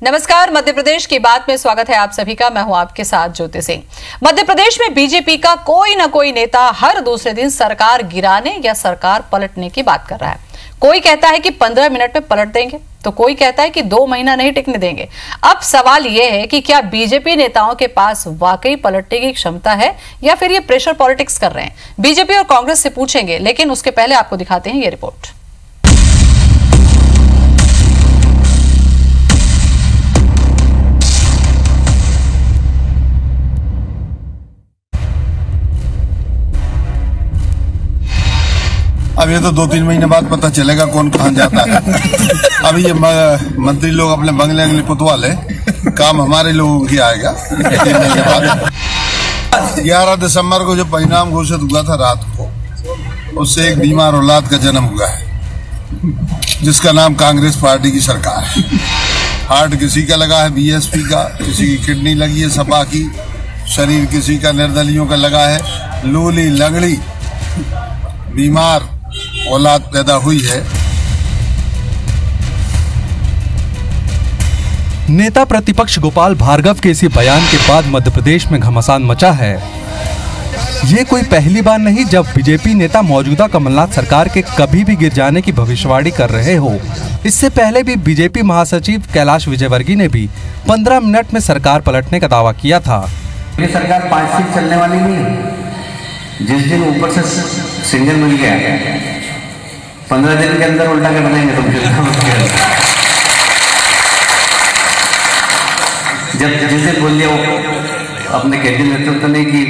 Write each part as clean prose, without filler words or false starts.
नमस्कार, मध्य प्रदेश की बात में स्वागत है आप सभी का। मैं हूं आपके साथ ज्योति सिंह। मध्य प्रदेश में बीजेपी का कोई ना कोई नेता हर दूसरे दिन सरकार गिराने या सरकार पलटने की बात कर रहा है। कोई कहता है कि 15 मिनट में पलट देंगे, तो कोई कहता है कि 2 महीना नहीं टिकने देंगे। अब सवाल यह है कि क्या बीजेपी नेताओं के पास वाकई पलटने की क्षमता है या फिर ये प्रेशर पॉलिटिक्स कर रहे हैं। बीजेपी और कांग्रेस से पूछेंगे, लेकिन उसके पहले आपको दिखाते हैं ये रिपोर्ट। अब ये तो 2-3 महीने बाद पता चलेगा कौन कहाँ जाता है। अभी ये मंत्री लोग अपने बंगले अंगले पुतवा ले, काम हमारे लोगों की आएगा 3 महीने बाद। 11 दिसंबर को जो परिणाम घोषित हुआ था रात को, उससे एक बीमार औलाद का जन्म हुआ है, जिसका नाम कांग्रेस पार्टी की सरकार है। हार्ट किसी का लगा है बीएसपी का, किसी की किडनी लगी है सपा की, शरीर किसी का निर्दलियों का लगा है। लूली लंगड़ी बीमार औलाद पैदा हुई है। नेता प्रतिपक्ष गोपाल भार्गव के इसी बयान के बाद मध्य प्रदेश में घमासान मचा है। ये कोई पहली बार नहीं जब बीजेपी नेता मौजूदा कमलनाथ सरकार के कभी भी गिर जाने की भविष्यवाणी कर रहे हो। इससे पहले भी बीजेपी महासचिव कैलाश विजयवर्गीय ने भी 15 मिनट में सरकार पलटने का दावा किया था। ये सरकार 5 सीट चलने वाली नहीं। जिस दिन ऊपर से सिग्नल मिल गया 15 दिन के अंदर उल्टा कर देंगे तो जब जिसे बोल दिया अपने कैबिनेट नेतृत्व ने कि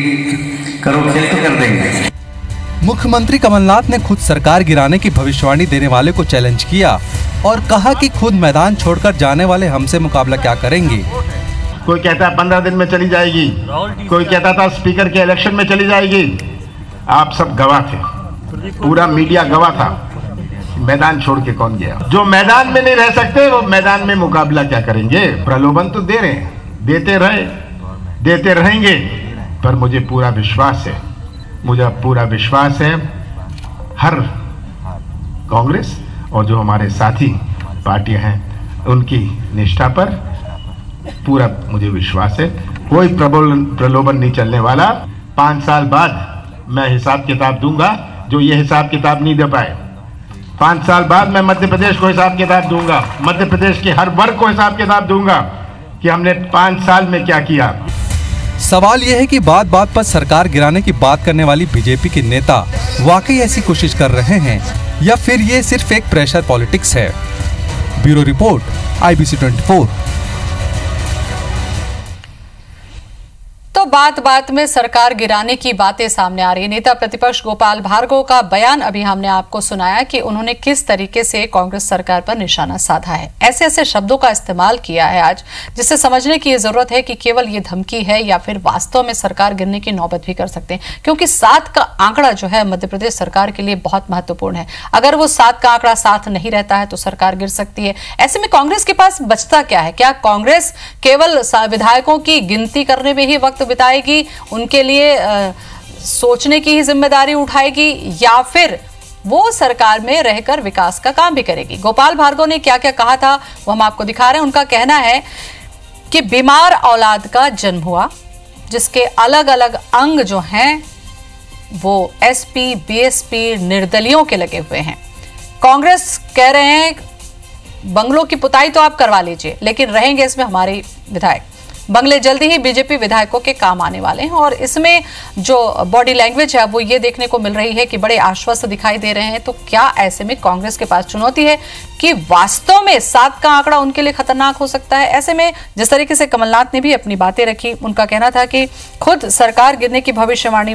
करो खेल तो कर देंगे। मुख्यमंत्री कमलनाथ ने खुद सरकार गिराने की भविष्यवाणी देने वाले को चैलेंज किया और कहा कि खुद मैदान छोड़कर जाने वाले हमसे मुकाबला क्या करेंगे। कोई कहता है 15 दिन में चली जाएगी, कोई कहता था स्पीकर के इलेक्शन में चली जाएगी। आप सब गवाह थे, पूरा मीडिया गवाह था। मैदान छोड़ के कौन गया? जो मैदान में नहीं रह सकते वो मैदान में मुकाबला क्या करेंगे? प्रलोभन तो दे रहे हैं, देते रहेंगे, पर मुझे पूरा विश्वास है हर कांग्रेस और जो हमारे साथी पार्टियां हैं उनकी निष्ठा पर पूरा मुझे विश्वास है। कोई प्रलोभन नहीं चलने वाला। 5 साल बाद मैं हिसाब किताब दूंगा, जो ये हिसाब किताब नहीं दे पाए। 5 साल बाद मैं मध्य प्रदेश को हिसाब किताब दूंगा, मध्य प्रदेश के हर वर्ग को हिसाब किताब दूंगा कि हमने 5 साल में क्या किया। सवाल यह है कि बात बात पर सरकार गिराने की बात करने वाली बीजेपी के नेता वाकई ऐसी कोशिश कर रहे हैं या फिर ये सिर्फ एक प्रेशर पॉलिटिक्स है। Bureau report, IBC 24। तो बात बात में सरकार गिराने की बातें सामने आ रही है। नेता प्रतिपक्ष गोपाल भार्गव का बयान अभी हमने आपको सुनाया कि उन्होंने किस तरीके से कांग्रेस सरकार पर निशाना साधा है। ऐसे ऐसे शब्दों का इस्तेमाल किया है आज, जिससे समझने की जरूरत है कि केवल ये धमकी है या फिर वास्तव में सरकार गिरने की नौबत भी कर सकते हैं। क्योंकि 7 का आंकड़ा जो है मध्य प्रदेश सरकार के लिए बहुत महत्वपूर्ण है। अगर वो 7 का आंकड़ा साथ नहीं रहता है तो सरकार गिर सकती है। ऐसे में कांग्रेस के पास बचता क्या है? क्या कांग्रेस केवल विधायकों की गिनती करने में ही वक्त बिताएगी, उनके लिए सोचने की ही जिम्मेदारी उठाएगी, या फिर वो सरकार में रहकर विकास का काम भी करेगी? गोपाल भार्गव ने क्या क्या कहा था वो हम आपको दिखा रहे हैं। उनका कहना है कि बीमार औलाद का जन्म हुआ, जिसके अलग अलग अंग जो हैं वो एसपी बीएसपी निर्दलियों के लगे हुए हैं। कांग्रेस कह रहे हैं बंगलों की पुताई तो आप करवा लीजिए, लेकिन रहेंगे इसमें हमारे विधायक। बंगले जल्दी ही बीजेपी विधायकों के काम आने वाले हैं। और इसमें जो बॉडी लैंग्वेज है वो ये देखने को मिल रही है कि बड़े आश्वस्त दिखाई दे रहे हैं। तो क्या ऐसे में कांग्रेस के पास चुनौती है कि वास्तव में 7 का आंकड़ा उनके लिए खतरनाक हो सकता है? ऐसे में जिस तरीके से कमलनाथ ने भी अपनी बातें रखी, उनका कहना था कि खुद सरकार गिरने की भविष्यवाणी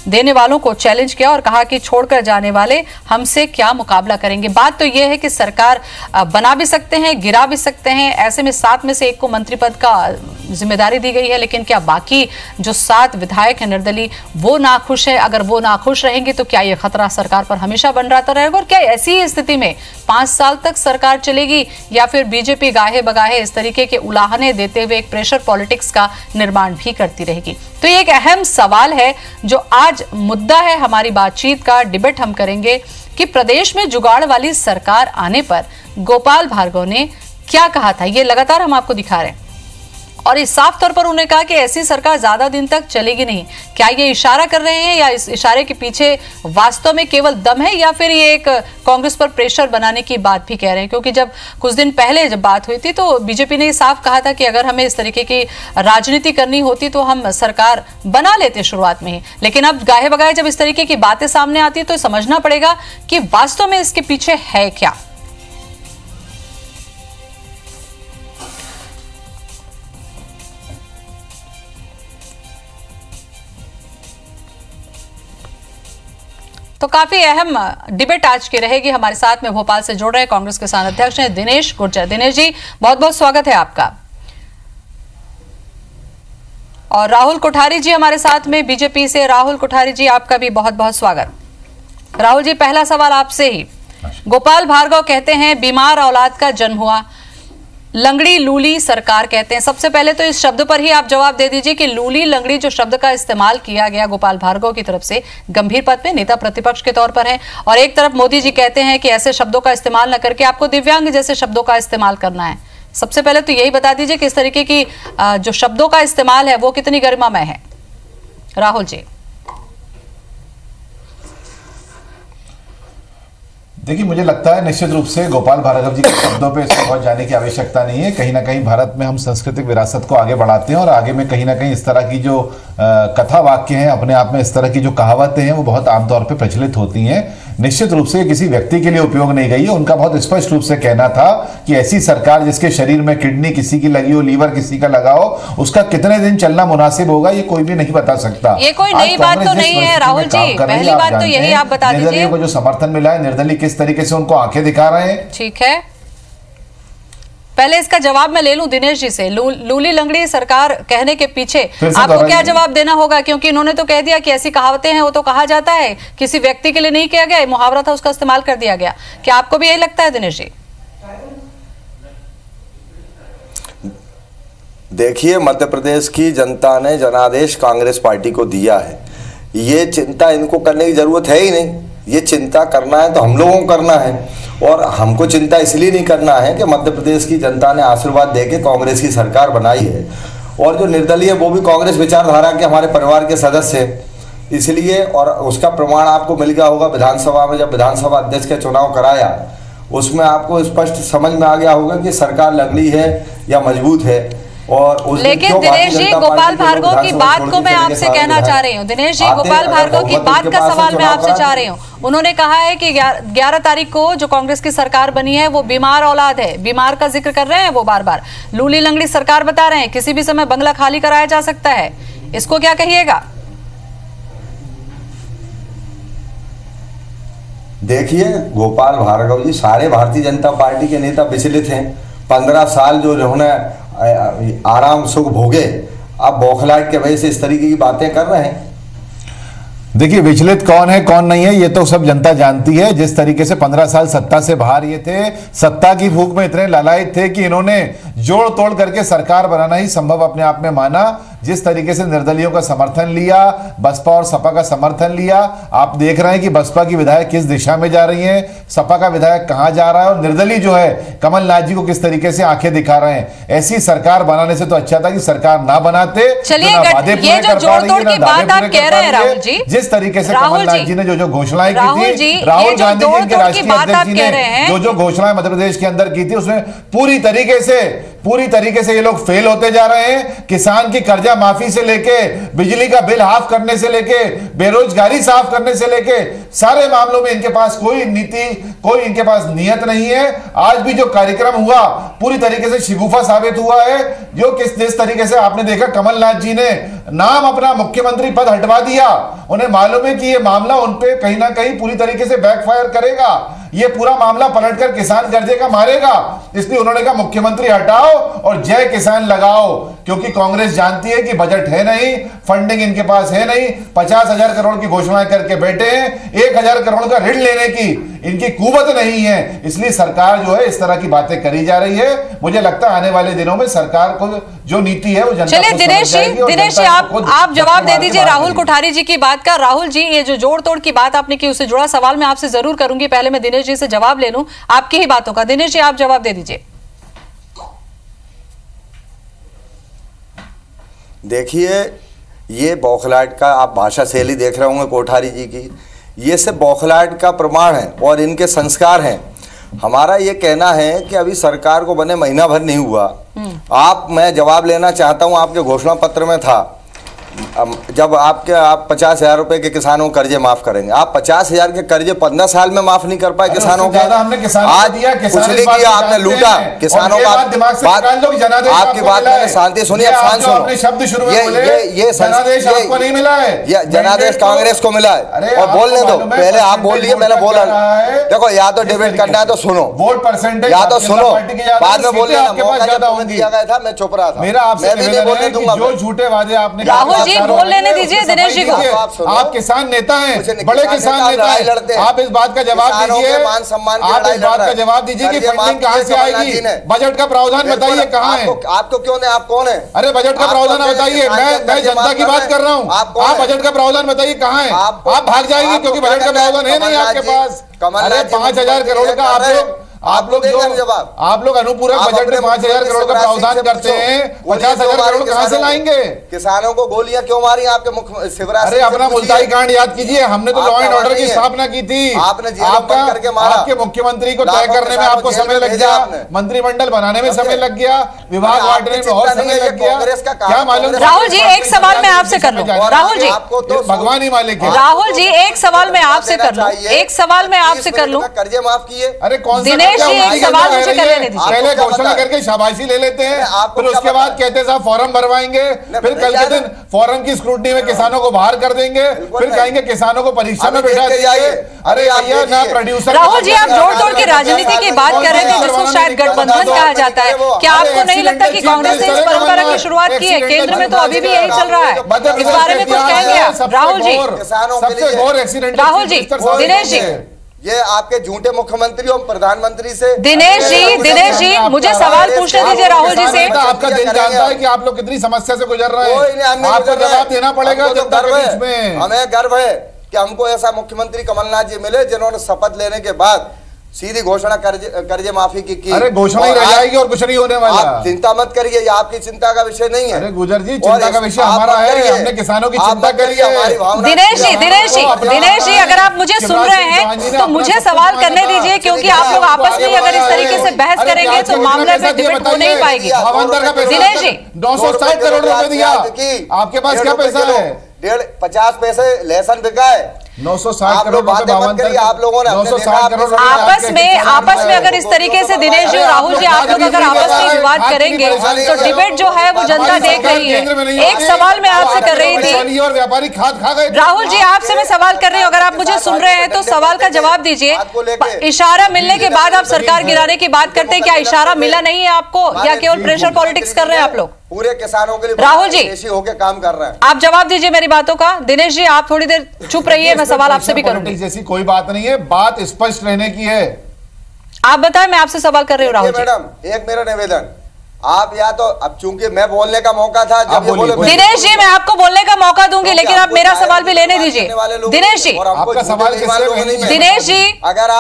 देने वालों को चैलेंज किया और कहा कि छोड़कर जाने वाले हमसे क्या मुकाबला करेंगे। बात तो यह है कि सरकार बना भी सकते हैं, गिरा भी सकते हैं। ऐसे में 7 में से 1 को मंत्री पद का जिम्मेदारी दी गई है, लेकिन क्या बाकी जो 7 विधायक हैं निर्दलीय वो नाखुश है? अगर वो नाखुश रहेंगे तो क्या ये खतरा सरकार पर हमेशा बनता रहेगा? और क्या ऐसी स्थिति में 5 साल तक सरकार चलेगी या फिर बीजेपी गाहे बगाहे इस तरीके के उलाहने देते हुए एक प्रेशर पॉलिटिक्स का निर्माण भी करती रहेगी? तो ये एक अहम सवाल है जो आज मुद्दा है हमारी बातचीत का। डिबेट हम करेंगे कि प्रदेश में जुगाड़ वाली सरकार आने पर गोपाल भार्गव ने क्या कहा था ये लगातार हम आपको दिखा रहे हैं, और इस साफ तौर पर उन्होंने कहा कि ऐसी सरकार ज्यादा दिन तक चलेगी नहीं। क्या ये इशारा कर रहे हैं या इस इशारे के पीछे वास्तव में केवल दम है, या फिर ये एक कांग्रेस पर प्रेशर बनाने की बात भी कह रहे हैं? क्योंकि जब कुछ दिन पहले जब बात हुई थी तो बीजेपी ने साफ कहा था कि अगर हमें इस तरीके की राजनीति करनी होती तो हम सरकार बना लेते शुरुआत में ही, लेकिन अब गाहे बगाहे जब इस तरीके की बातें सामने आती है तो समझना पड़ेगा कि वास्तव में इसके पीछे है क्या। तो काफी अहम डिबेट आज की रहेगी। हमारे साथ में भोपाल से जुड़ रहे कांग्रेस किसान अध्यक्ष हैं दिनेश गुर्जर। दिनेश जी, बहुत बहुत स्वागत है आपका। और राहुल कोठारी जी हमारे साथ में बीजेपी से। राहुल कोठारी जी, आपका भी बहुत बहुत स्वागत। राहुल जी, पहला सवाल आपसे ही। गोपाल भार्गव कहते हैं बीमार औलाद का जन्म हुआ, लंगड़ी लूली सरकार कहते हैं। सबसे पहले तो इस शब्द पर ही आप जवाब दे दीजिए कि लूली लंगड़ी जो शब्द का इस्तेमाल किया गया गोपाल भार्गव की तरफ से गंभीर पद में नेता प्रतिपक्ष के तौर पर है, और एक तरफ मोदी जी कहते हैं कि ऐसे शब्दों का इस्तेमाल न करके आपको दिव्यांग जैसे शब्दों का इस्तेमाल करना है। सबसे पहले तो यही बता दीजिए कि इस तरीके की जो शब्दों का इस्तेमाल है वो कितनी गरिमामय है। राहुल जी। देखिए, मुझे लगता है निश्चित रूप से गोपाल भार्गव जी के शब्दों पे इसमें बहुत जाने की आवश्यकता नहीं है। कहीं ना कहीं भारत में हम सांस्कृतिक विरासत को आगे बढ़ाते हैं, और आगे में कहीं ना कहीं इस तरह की जो कथा वाक्य हैं, अपने आप में इस तरह की जो कहावतें हैं वो बहुत आमतौर पे प्रचलित होती हैं। निश्चित रूप से किसी व्यक्ति के लिए उपयोग नहीं गई है। उनका बहुत स्पष्ट रूप से कहना था कि ऐसी सरकार जिसके शरीर में किडनी किसी की लगी हो, लीवर किसी का लगा हो, उसका कितने दिन चलना मुनासिब होगा ये कोई भी नहीं बता सकता। ये कोई नई बात तो नहीं है राहुल जी, पहली बात तो यही आप बता दीजिए। निर्दलीयों को जो समर्थन मिला है, निर्दलीय किस तरीके से उनको आंखें दिखा रहे हैं। ठीक है, पहले इसका जवाब मैं ले लूं दिनेश जी से। लूली लंगड़ी सरकार कहने के पीछे आपको क्या जवाब देना होगा? क्योंकि इन्होंने तो कह दिया कि ऐसी कहावतें हैं वो तो कहा जाता है, किसी व्यक्ति के लिए नहीं किया गया, मुहावरा था उसका इस्तेमाल कर दिया गया। क्या आपको भी यही लगता है दिनेश जी? देखिए, मध्य प्रदेश की जनता ने जनादेश कांग्रेस पार्टी को दिया है। ये चिंता इनको करने की जरूरत है ही नहीं। ये चिंता करना है तो हम लोगों को करना है, और हमको चिंता इसलिए नहीं करना है कि मध्य प्रदेश की जनता ने आशीर्वाद देके कांग्रेस की सरकार बनाई है, और जो निर्दलीय वो भी कांग्रेस विचारधारा के हमारे परिवार के सदस्य हैं, इसलिए। और उसका प्रमाण आपको मिल गया होगा विधानसभा में, जब विधानसभा अध्यक्ष का चुनाव कराया उसमें आपको स्पष्ट समझ में आ गया होगा कि सरकार लंगड़ी है या मजबूत है। और लेकिन दिनेश जी, गोपाल भार्गव की बात को मैं आपसे कहना चाह रही हूँ। दिनेश जी, गोपाल भार्गव की बात का सवाल मैं आपसे चाह रही हूँ। उन्होंने कहा है कि 11 तारीख को जो कांग्रेस की सरकार बनी है वो बीमार औलाद है, बीमार का जिक्र कर रहे हैं वो बार बार। लूली लंगड़ी सरकार बता रहे हैं, किसी भी समय बंगला खाली कराया जा सकता है। इसको क्या कहिएगा? देखिए, गोपाल भार्गव जी सारे भारतीय जनता पार्टी के नेता विचलित हैं। 15 साल जो उन्होंने आराम सुख भोगे, अब बौखलाहट के वजह से इस तरीके की बातें कर रहे हैं। देखिए, विचलित कौन है कौन नहीं है ये तो सब जनता जानती है। जिस तरीके से 15 साल सत्ता से बाहर ये थे, सत्ता की भूख में इतने लालायित थे कि इन्होंने जोड़ तोड़ करके सरकार बनाना ही संभव अपने आप में माना। जिस तरीके से निर्दलियों का समर्थन लिया, बसपा और सपा का समर्थन लिया, आप देख रहे हैं कि बसपा की विधायक किस दिशा में जा रही हैं, सपा का विधायक कहां जा रहा है, और निर्दलीय जो है कमलनाथ जी को किस तरीके से आंखें दिखा रहे हैं। ऐसी सरकार बनाने से तो अच्छा था कि सरकार ना बनाते। चलिए, ये जो जोड़ तोड़ की बात आप कह रहे हैं राहुल जी, जिस तरीके से कमलनाथ जी ने जो घोषणाएं की थी, राहुल गांधी जी के राष्ट्रीय अध्यक्ष जी ने जो घोषणाएं मध्य प्रदेश के अंदर की थी, उसमें पूरी तरीके से ये लोग फेल होते जा रहे हैं। किसान की कर्जा माफी से लेके, बिजली का बिल हाफ करने से लेके, बेरोजगारी साफ करने से लेके, सारे मामलों में इनके पास कोई नीति, कोई इनके पास नियत नहीं है। आज भी जो कार्यक्रम हुआ पूरी तरीके से शिगुफा साबित हुआ है। जो जिस तरीके से आपने देखा, कमलनाथ जी ने नाम अपना मुख्यमंत्री पद हटवा दिया। उन्हें मालूम है कि यह मामला उनपे कहीं ना कहीं पूरी तरीके से बैकफायर करेगा। ये पूरा मामला पलटकर किसान कर्जे का मारेगा, इसलिए उन्होंने कहा मुख्यमंत्री हटाओ और जय किसान लगाओ। क्योंकि कांग्रेस जानती है कि बजट है नहीं, फंडिंग इनके पास है नहीं। 50,000 करोड़ की घोषणाएं करके बैठे हैं, 1,000 करोड़ का ऋण लेने की इनकी कुवत नहीं है। इसलिए सरकार जो है इस तरह की बातें करी जा रही है। मुझे लगता है आने वाले दिनों में सरकार को जो नीति है वो जनता चलिए दिनेश जी आप जवाब दे दीजिए राहुल कोठारी जी की बात का। राहुल जी, ये जो जोड़ तोड़ की बात आपने की उससे जुड़ा सवाल मैं आपसे जरूर करूंगी। पहले मैं दिनेश जी से जवाब ले लूं आपकी ही बातों का। दिनेश जी, आप जवाब दे दीजिए। देखिए, ये बौखलाहट का आप भाषा शैली देख रहे होंगे कोठारी जी की, ये सब बौखलाहट का प्रमाण है और इनके संस्कार हैं। हमारा ये कहना है कि अभी सरकार को बने महीना भर नहीं हुआ। मैं जवाब लेना चाहता हूँ, आपके घोषणा पत्र में था जब आप 50,000 रुपए के किसानों को कर्जे माफ करेंगे। आप 50,000 के कर्जे 15 साल में माफ नहीं कर पाए किसानों के। आज कुछ नहीं किया, आपने लूटा किसानों का। आपकी बात मैंने शांति सुनी, अब शांत सुनो। ये जनादेश कांग्रेस को मिला है और बोलने दो, पहले आप बोल लिए, मैंने बोला। देखो, या तो डिबेट करना है तो सुनो, वोट परसेंटेज या तो सुनो, बाद में बोल लेना। मौका जब दिया गया था मैं चुप रहा था, मैं भी नहीं बोलने दूंगा। जो झूठे वादे आपने जी बोल लेने दीजिए दिनेश जी को। आप किसान नेता हैं, बड़े किसान नेता हैं, आप इस बात का जवाब दीजिए। आप इस बात का जवाब दीजिए कि फंडिंग कहां से आएगी? बजट का प्रावधान बताइए कहां है? आपको क्यों नहीं? आप कौन है? अरे बजट का प्रावधान बताइए। मैं जनता की बात कर रहा हूँ। आप बजट का प्रावधान बताइए कहां है? आप भाग जाएंगे क्योंकि बजट का प्रावधान है नहीं आपके पास। अरे 5,000 करोड़ का आप लोग अनुपूरक बजट में 5,000 करोड़ का प्रावधान करते हैं, 50,000 करोड़ कहां से लाएंगे? किसानों को गोलियां क्यों मारी आपके मुख्य शिवराज? अरे अपना मुल्ताई कांड याद कीजिए, हमने तो लॉ एंड ऑर्डर की स्थापना की थी। आपने करके मारा। आपके मुख्यमंत्री को तय करने में आपको समय लग गया, मंत्रिमंडल बनाने में समय लग गया, विभाग बांटने में और समय लग गया। क्या मालूम? राहुल जी एक सवाल मैं आपसे कर लूं। राहुल जी, आपको तो भगवान ही मालिक है। राहुल जी एक सवाल मैं आपसे कर लूं, एक सवाल मैं आपसे कर लूं। कर्जे माफ किए। अरे कौन सा दिनेश जी एक सवाल मुझे कर लेने दीजिए। पहले घोषणा करके शाबाशी ले लेते हैं, फिर उसके बाद कहते हैं साहब फॉर्म भरवाएंगे, फिर कल के दिन फॉर्म की स्क्रूटनी में किसानों को बाहर कर देंगे, फिर कहेंगे किसानों को परीक्षा में बैठा देंगे। अरे भैया ना प्रोड्यूसर। राहुल जी आप जोड़ तोड़ के राजनीति की बात कर रहे थे जिसको शायद गठबंधन कहा जाता है। क्या आपको नहीं लगता कि कांग्रेस ने इस परंपरा की शुरुआत की है? केंद्र में तो अभी भी यही चल रहा है, इस बारे में कुछ कहेंगे आप? राहुल जी, सबसे घोर एक्सीडेंट। राहुल जी, दिनेश जी, ये आपके झूठे मुख्यमंत्री और प्रधानमंत्री से। दिनेश जी मुझे सवाल पूछने दीजिए राहुल जी से। आपका दिल जानता है कि आप लोग कितनी समस्या से गुजर रहे हैं, आपको जवाब देना पड़ेगा जनता के बीच में। हमें गर्व है कि हमको ऐसा मुख्यमंत्री कमलनाथ जी मिले जिन्होंने शपथ लेने के बाद सीधी घोषणा कर्जे माफी की। अरे घोषणा ही रह जाएगी और कुछ नहीं होने वाला। आप चिंता मत करिए, ये आपकी चिंता का विषय नहीं है। अरे गुजर जी, चिंता का विषय हमारा है, हमने किसानों की चिंता करी है। दिनेश जी अगर आप मुझे सुन रहे हैं तो मुझे सवाल करने दीजिए, क्योंकि आप लोग आपस में अगर इस तरीके से बहस करेंगे तो मामले में डिबेट हो नहीं पाएगी। दिनेश जी 960 करोड़ रुपए दिया, आपके पास क्या पैसा है? 50 पैसे लहसुन बिका है। 960 करोड़ रुपए आप लोगों ने 960 करोड़ आपस में अगर इस तरीके से दिनेश जी और राहुल जी आप लोग अगर आपस में विवाद करेंगे तो डिबेट जो है वो जनता देख रही है। एक सवाल मैं आपसे कर रही थी, और व्यापारी खाद खा गए। राहुल जी आपसे मैं सवाल कर रही हूँ, अगर आप मुझे सुन रहे हैं तो सवाल का जवाब दीजिए। इशारा मिलने के बाद आप सरकार गिराने की बात करते हैं, क्या इशारा मिला नहीं है आपको या केवल प्रेशर पॉलिटिक्स कर रहे हैं आप लोग? पूरे किसानों के लिए राहुल जी होकर काम कर रहे हैं। आप जवाब दीजिए मेरी बातों का। दिनेश जी आप थोड़ी देर चुप रहिए, मैं सवाल आपसे भी करूंगी। जैसी कोई बात नहीं है, बात स्पष्ट रहने की है। आप बताएं, मैं आपसे सवाल कर रही हूँ राहुल जी। मैडम एक मेरा निवेदन, आप या तो अब चूंकि मैं बोलने का मौका था जब दिनेश जी मैं आपको बोलने का मौका दूंगी, लेकिन आप मेरा सवाल भी लेने दीजिए। दिनेश जी आपका सवाल दिनेश जी अगर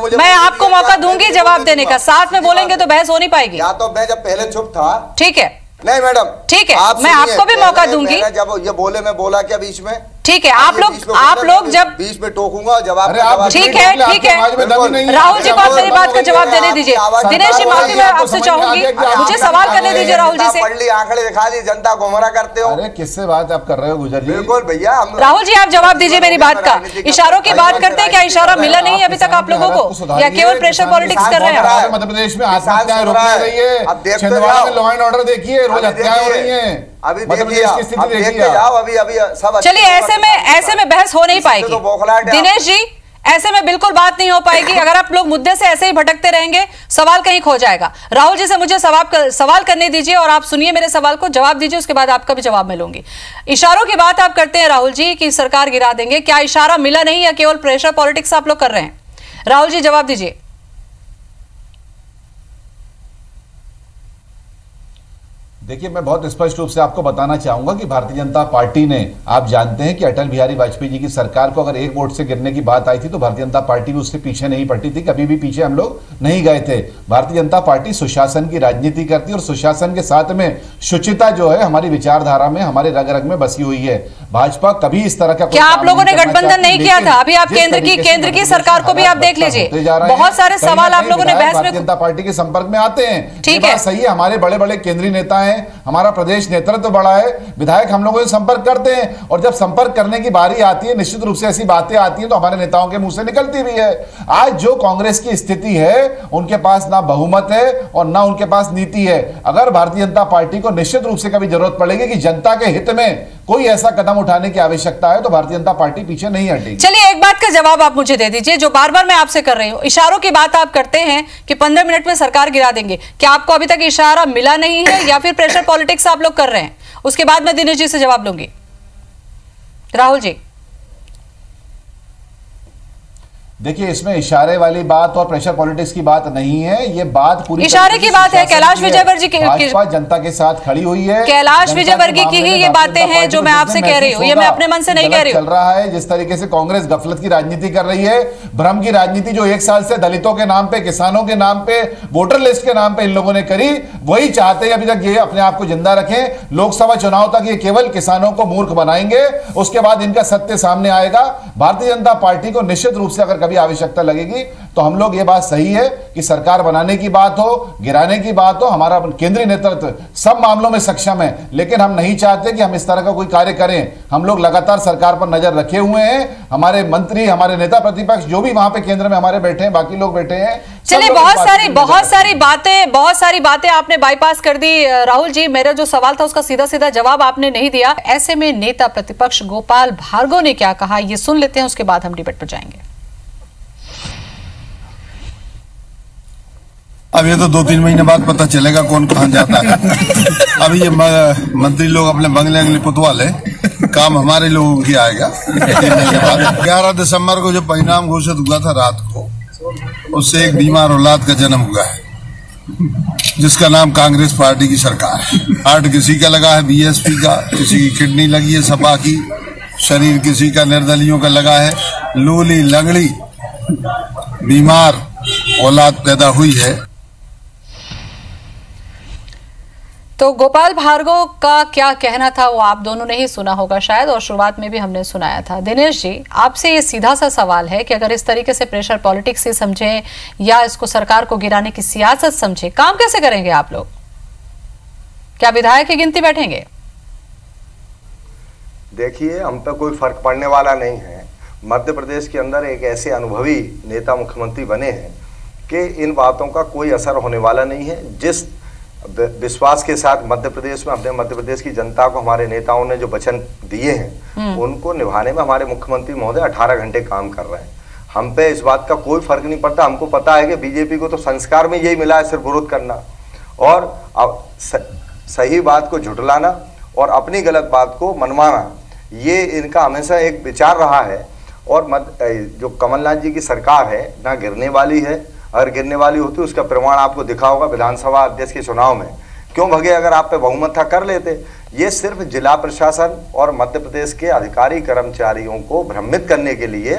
मुझे मैं आपको मौका दूंगी जवाब देने का, साथ में बोलेंगे तो बहस हो नहीं पाएगी। या तो मैं जब पहले चुप था, ठीक है नहीं मैडम ठीक है, मैं आपको भी मौका दूंगी। जब ये बोले मैं बोला क्या बीच में? ठीक है, आप लोग जब बीच में टोकूंगा जवाब। ठीक है राहुल जी को आप मेरी बात का जवाब देने दीजिए। दिनेश जी माफी मैं आपसे चाहूंगी, मुझे सवाल करने दीजिए राहुल जी से। पढ़ आंकड़े दिखा दी, जनता गुमराह करते हो। अरे किससे बात आप कर रहे हो गुजर जी? बिल्कुल भैया। राहुल जी आप जवाब दीजिए मेरी बात का। इशारों की बात करते हैं, क्या इशारा मिला नहीं अभी तक आप लोगों को या केवल प्रेशर पॉलिटिक्स कर रहे हैं? मध्य प्रदेश में आत्महत्याएं रुक नहीं रही है, छिंदवाड़ा में लॉ एंड ऑर्डर देखिए, रोज हत्याएं हो रही है। अभी देखते जाओ, अभी सब। चलिए ऐसे में बहस हो नहीं पाएगी दिनेश जी, ऐसे में बिल्कुल बात नहीं हो पाएगी। अगर आप लोग मुद्दे से ऐसे ही भटकते रहेंगे सवाल कहीं खो जाएगा। राहुल जी से मुझे सवाल करने दीजिए और आप सुनिए मेरे सवाल को, जवाब दीजिए, उसके बाद आपका भी जवाब मैं लूंगी। इशारों की बात आप करते हैं राहुल जी कि सरकार गिरा देंगे, क्या इशारा मिला नहीं या केवल प्रेशर पॉलिटिक्स आप लोग कर रहे हैं? राहुल जी जवाब दीजिए। देखिए, मैं बहुत स्पष्ट रूप से आपको बताना चाहूंगा कि भारतीय जनता पार्टी ने, आप जानते हैं कि अटल बिहारी वाजपेयी जी की सरकार को अगर एक वोट से गिरने की बात आई थी तो भारतीय जनता पार्टी भी उससे पीछे नहीं पड़ती थी, कभी भी पीछे हम लोग नहीं गए थे। भारतीय जनता पार्टी सुशासन की राजनीति करती है और सुशासन के साथ में शुचिता जो है हमारी विचारधारा में, हमारे रग रग में बसी हुई है। भाजपा कभी इस तरह का, क्या आप लोगों ने गठबंधन नहीं किया था? अभी आप केंद्र की सरकार को भी आप देख लीजिए, बहुत सारे सवाल आप लोगों ने बहस में, भारतीय जनता पार्टी के संपर्क में आते हैं। ठीक है, सही है, हमारे बड़े बड़े केंद्रीय नेता हैं, हमारा प्रदेश नेतृत्व तो बड़ा है, विधायक हम लोगों से संपर्क करते हैं, और जब संपर्क करने की बारी आती है निश्चित रूप से ऐसी बातें आती हैं तो हमारे नेताओं के मुंह से निकलती भी है। आज जो कांग्रेस की स्थिति है, उनके पास ना बहुमत है और ना उनके पास नीति है। अगर भारतीय जनता पार्टी को निश्चित रूप से कभी जरूरत पड़ेगी कि जनता के हित में कोई ऐसा कदम उठाने की आवश्यकता है तो भारतीय जनता पार्टी पीछे नहीं हटेगी। चलिए, एक बात का जवाब आप मुझे दे दीजिए, जो बार बार मैं आपसे कर रही हूं, इशारों की बात आप करते हैं कि 15 मिनट में सरकार गिरा देंगे। क्या आपको अभी तक इशारा मिला नहीं है या फिर प्रेशर पॉलिटिक्स आप लोग कर रहे हैं? उसके बाद मैं दिनेश जी से जवाब लूंगी। राहुल जी, देखिए, इसमें इशारे वाली बात और प्रेशर पॉलिटिक्स की बात नहीं है, ये बात पूरी इशारे की बात है। कैलाश विजयवर्गीय की, भाजपा जनता के साथ खड़ी हुई है। कैलाश विजयवर्गीय की ही ये बातें हैं जो मैं आपसे कह रही हूँ, ये मैं अपने मन से नहीं कह रही हूँ। चल रहा है जिस तरीके से कांग्रेस गफलत की राजनीति कर रही है, भ्रम की राजनीति जो 1 साल से दलितों के नाम पे, किसानों के नाम पे, वोटर लिस्ट के नाम पे इन लोगों ने करी, वही चाहते हैं अभी तक ये अपने आप को जिंदा रखें। लोकसभा चुनाव तक ये केवल किसानों को मूर्ख बनाएंगे, उसके बाद इनका सत्य सामने आएगा। भारतीय जनता पार्टी को निश्चित रूप से अगर कभी आवश्यकता लगेगी तो हम लोग, ये बात सही है कि सरकार बनाने की बात हो, गिराने की बात हो, हमारा केंद्रीय नेतृत्व सब मामलों में सक्षम है, लेकिन हम नहीं चाहते कि हम इस तरह का कोई कार्य करें। हम लोग लगातार सरकार पर नजर रखे हुए हैं, हमारे मंत्री, हमारे नेता प्रतिपक्ष जो भी वहां पे केंद्र में हमारे बैठे हैं, बाकी लोग बैठे हैं। चलिए, बहुत सारी बातें आपने बाईपास कर दी। राहुल जी, मेरा जो सवाल था उसका सीधा सीधा जवाब आपने नहीं दिया। ऐसे में नेता प्रतिपक्ष गोपाल भार्गव ने क्या कहा, ये सुन लेते हैं, उसके बाद हम डिबेट पर जाएंगे। अब ये तो 2-3 महीने बाद पता चलेगा कौन कहां जाता है। अभी ये मंत्री लोग अपने बंगले अंगले पुतवा ले, काम हमारे लोगों की आएगा। 11 दिसंबर को जो परिणाम घोषित हुआ था रात को, उससे एक बीमार औलाद का जन्म हुआ है जिसका नाम कांग्रेस पार्टी की सरकार है। हार्ट किसी का लगा है बीएसपी का, किसी की किडनी लगी है सपा की, शरीर किसी का निर्दलियों का लगा है, लूली लंगड़ी बीमार औलाद पैदा हुई है। तो गोपाल भार्गव का क्या कहना था वो आप दोनों ने ही सुना होगा शायद, और शुरुआत में भी हमने सुनाया था। दिनेश जी, आपसे ये सीधा सा सवाल है कि अगर इस तरीके से प्रेशर पॉलिटिक्स से समझें या इसको सरकार को गिराने की सियासत समझें, काम कैसे करेंगे आप लोग? क्या विधायक की गिनती बैठेंगे? देखिए, हम पे कोई फर्क पड़ने वाला नहीं है। मध्य प्रदेश के अंदर एक ऐसे अनुभवी नेता मुख्यमंत्री बने हैं कि इन बातों का कोई असर होने वाला नहीं है। जिस विश्वास के साथ मध्य प्रदेश में, अपने मध्य प्रदेश की जनता को हमारे नेताओं ने जो वचन दिए हैं उनको निभाने में हमारे मुख्यमंत्री महोदय 18 घंटे काम कर रहे हैं। हम पे इस बात का कोई फर्क नहीं पड़ता। हमको पता है कि बीजेपी को तो संस्कार में यही मिला है, सिर्फ विरोध करना और अब सही बात को झुठलाना और अपनी गलत बात को मनवाना, ये इनका हमेशा एक विचार रहा है। और जो कमलनाथ जी की सरकार है ना गिरने वाली है, अगर गिरने वाली होती उसका प्रमाण आपको दिखा होगा विधानसभा अध्यक्ष के चुनाव में। क्यों भगे? अगर आप पे बहुमत था कर लेते। ये सिर्फ जिला प्रशासन और मध्य प्रदेश के अधिकारी कर्मचारियों को भ्रमित करने के लिए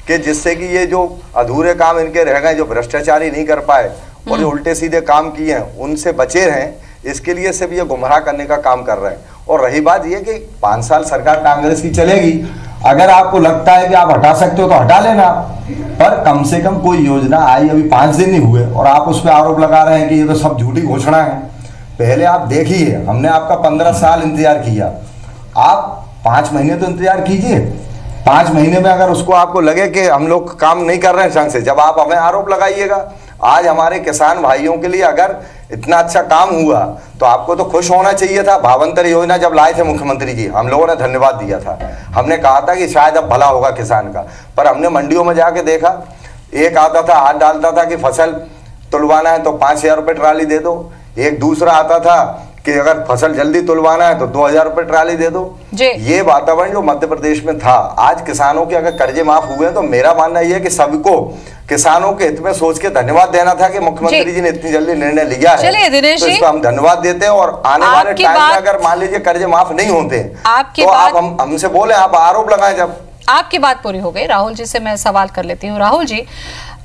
कि जिससे कि ये जो अधूरे काम इनके रह गए, जो भ्रष्टाचारी नहीं कर पाए और जो उल्टे सीधे काम किए हैं उनसे बचे रहें, इसके लिए सिर्फ ये गुमराह करने का काम कर रहे हैं। और रही बात ये कि 5 साल सरकार कांग्रेस की चलेगी, अगर आपको लगता है कि आप हटा सकते हो तो हटा लेना, पर कम से कम कोई योजना आई अभी 5 दिन नहीं हुए और आप उस पर आरोप लगा रहे हैं कि ये तो सब झूठी घोषणा है। पहले आप देखिए, हमने आपका 15 साल इंतजार किया, आप 5 महीने तो इंतजार कीजिए। 5 महीने में अगर उसको आपको लगे कि हम लोग काम नहीं कर रहे हैं ढंग से, जब आप हमें आरोप लगाइएगा। आज हमारे किसान भाइयों के लिए अगर इतना अच्छा काम हुआ तो आपको तो खुश होना चाहिए था। भावंतर योजना जब लाए थे मुख्यमंत्री जी, हम लोगों ने धन्यवाद दिया था। हमने कहा था कि शायद अब भला होगा किसान का, पर हमने मंडियों में जाके देखा, एक आता था हाथ डालता था कि फसल तुलवाना है तो 5000 रुपये ट्राली दे दो, एक दूसरा आता था कि अगर फसल जल्दी तुलवाना है तो 2000 रुपए ट्राली दे दो। ये वातावरण जो मध्य प्रदेश में था, आज किसानों के अगर कर्जे माफ हुए तो मेरा मानना यह है कि सबको किसानों के हित में सोच के धन्यवाद देना था कि मुख्यमंत्री जी ने इतनी जल्दी निर्णय लिया है। चलिए दिनेश जी, तो इसको हम धन्यवाद देते हैं। और आने वाले टाइम में अगर मान लीजिए कर्जे माफ नहीं होते तो आप हमसे बोले, आप आरोप लगाएं। जब आपकी बात पूरी हो गई, राहुल जी से मैं सवाल कर लेती हूँ। राहुल जी,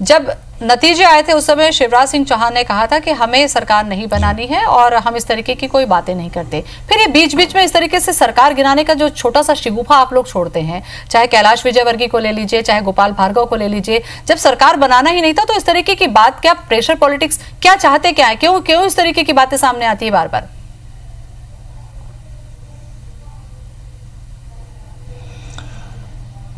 जब नतीजे आए थे उस समय शिवराज सिंह चौहान ने कहा था कि हमें सरकार नहीं बनानी है और हम इस तरीके की कोई बातें नहीं करते। फिर ये बीच बीच में इस तरीके से सरकार गिराने का जो छोटा सा शिगुफा आप लोग छोड़ते हैं, चाहे कैलाश विजयवर्गीय को ले लीजिए, चाहे गोपाल भार्गव को ले लीजिए, जब सरकार बनाना ही नहीं था तो इस तरीके की बात, क्या प्रेशर पॉलिटिक्स, क्या चाहते क्या है, क्यों इस तरीके की बातें सामने आती है बार बार?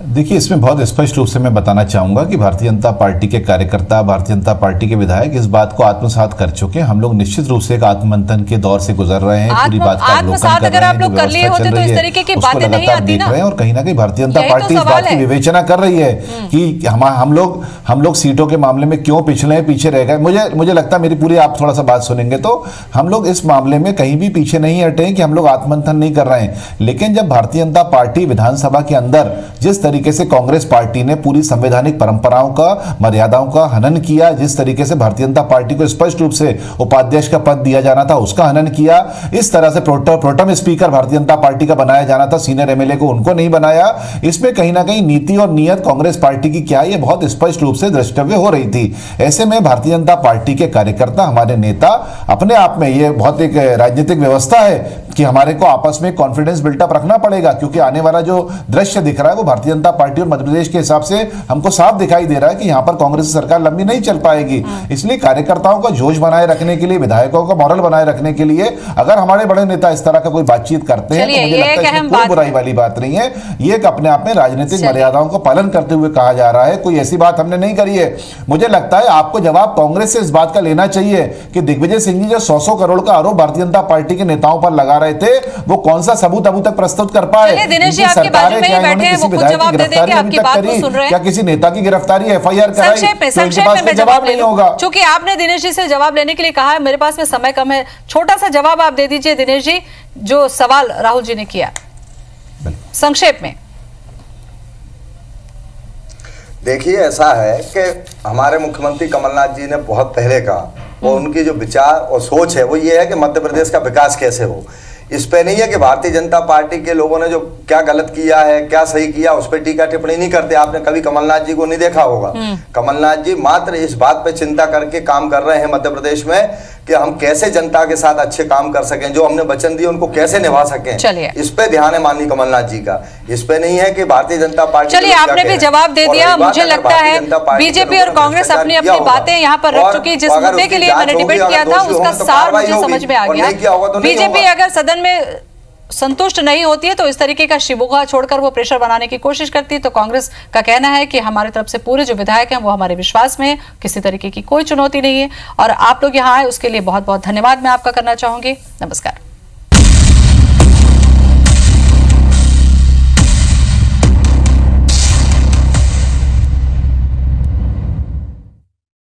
देखिए, इसमें बहुत स्पष्ट रूप से मैं बताना चाहूंगा कि भारतीय जनता पार्टी के कार्यकर्ता, भारतीय जनता पार्टी के विधायक इस बात को आत्मसात कर चुके हैं। हम लोग निश्चित रूप से एक आत्ममंथन के दौर से गुजर रहे हैं। पूरी बात का अवलोकन कर रहे हैं, जो व्यवस्था चल रही है उसको लगातार देख रहे हैं और कहीं ना कहीं भारतीय जनता पार्टी इस बात की विवेचना कर रही है कि हम लोग सीटों के मामले में क्यों पिछले पीछे रह गए। मुझे लगता है, मेरी पूरी आप थोड़ा सा बात सुनेंगे तो हम लोग इस मामले में कहीं भी पीछे नहीं हटे कि हम लोग आत्ममंथन नहीं कर रहे हैं। लेकिन जब भारतीय जनता पार्टी विधानसभा के अंदर जिस तरीके से कांग्रेस पार्टी ने पूरी संवैधानिक परंपराओं का, मर्यादाओं का हनन किया, जिस तरीके से भारतीय जनता पार्टी को स्पष्ट रूप से उपाध्यक्ष का पद दिया जाना था उसका हनन किया, इस तरह से pro tem speaker Bharatiya Janata party का बनाया जाना था, सीनियर एमएलए को उनको नहीं बनाया, इसमें कहीं ना कहीं नीति और नियत कांग्रेस पार्टी की क्या है ये बहुत स्पष्ट रूप से द्रष्टव्य हो रही थी। ऐसे में भारतीय जनता पार्टी के कार्यकर्ता, हमारे नेता, अपने आप में ये बहुत एक राजनीतिक व्यवस्था है कि हमारे को आपस में कॉन्फिडेंस बिल्टअप रखना पड़ेगा, क्योंकि आने वाला जो दृश्य दिख रहा है वो भारतीय जनता पार्टी और मध्य प्रदेश के हिसाब से हमको साफ दिखाई दे रहा है कि यहाँ पर कांग्रेस सरकार लंबी नहीं चल पाएगी। इसलिए कार्यकर्ताओं का जोश बनाए रखने के लिए, विधायकों का मॉरल बनाए रखने के लिए अगर हमारे बड़े नेता इस तरह का कोई बातचीत करते हैं तो मुझे लगता है इसमें कोई बुराई वाली बात नहीं है। ये अपने आप में राजनीतिक मर्यादाओं का पालन करते हुए कहा जा रहा है, कोई ऐसी बात हमने नहीं करी है। मुझे लगता है आपको जवाब कांग्रेस से इस बात का लेना चाहिए कि दिग्विजय सिंह जी जो 100 करोड़ का आरोप भारतीय जनता पार्टी के नेताओं पर लगा रहे थे वो कौन सा सबूत अभी तक प्रस्तुत कर पाए? दिनेश जी, आपके बाजू में ही बैठे हैं, वो खुद जवाब दे देंगे, आपकी बात को सुन रहे हैं। क्या किसी नेता की गिरफ्तारी, एफआईआर कराई? संक्षेप में मैं जवाब नहीं होगा, क्योंकि आपने दिनेश जी से जवाब लेने के लिए कहा है, मेरे पास में समय कम है। छोटा सा जवाब आप दे दीजिए दिनेश जी, जो सवाल राहुल जी ने किया संक्षेप में। देखिए, ऐसा है कि हमारे मुख्यमंत्री कमलनाथ जी ने बहुत पहले कहा और उनकी जो विचार और सोच है वो ये है कि मध्य प्रदेश का विकास कैसे हो। इस पे नहीं है कि भारतीय जनता पार्टी के लोगों ने जो क्या गलत किया है, क्या सही किया, उस पर टीका टिप्पणी नहीं करते। आपने कभी कमलनाथ जी को नहीं देखा होगा। कमलनाथ जी मात्र इस बात पे चिंता करके काम कर रहे हैं मध्य प्रदेश में कि हम कैसे जनता के साथ अच्छे काम कर सकें, जो हमने वचन दिए उनको कैसे निभा सकें। इस पे ध्यान है माननीय कमलनाथ जी का। इस पे नहीं है कि भारतीय जनता पार्टी। चलिए, आपने भी जवाब दे दिया। मुझे लगता है बीजेपी और कांग्रेस अपनी अपनी बातें यहाँ पर रख चुकी। जिस मुद्दे के लिए मैंने डिबेट किया था उसका सार मुझे समझ में आ गया। बीजेपी अगर सदन में संतुष्ट नहीं होती है तो इस तरीके का शिबुगा छोड़कर वो प्रेशर बनाने की कोशिश करती है। तो कांग्रेस का कहना है कि हमारी तरफ से पूरे जो विधायक हैं वो हमारे विश्वास में, किसी तरीके की कोई चुनौती नहीं है। और आप लोग यहाँ आए उसके लिए बहुत बहुत धन्यवाद मैं आपका करना चाहूंगी। नमस्कार।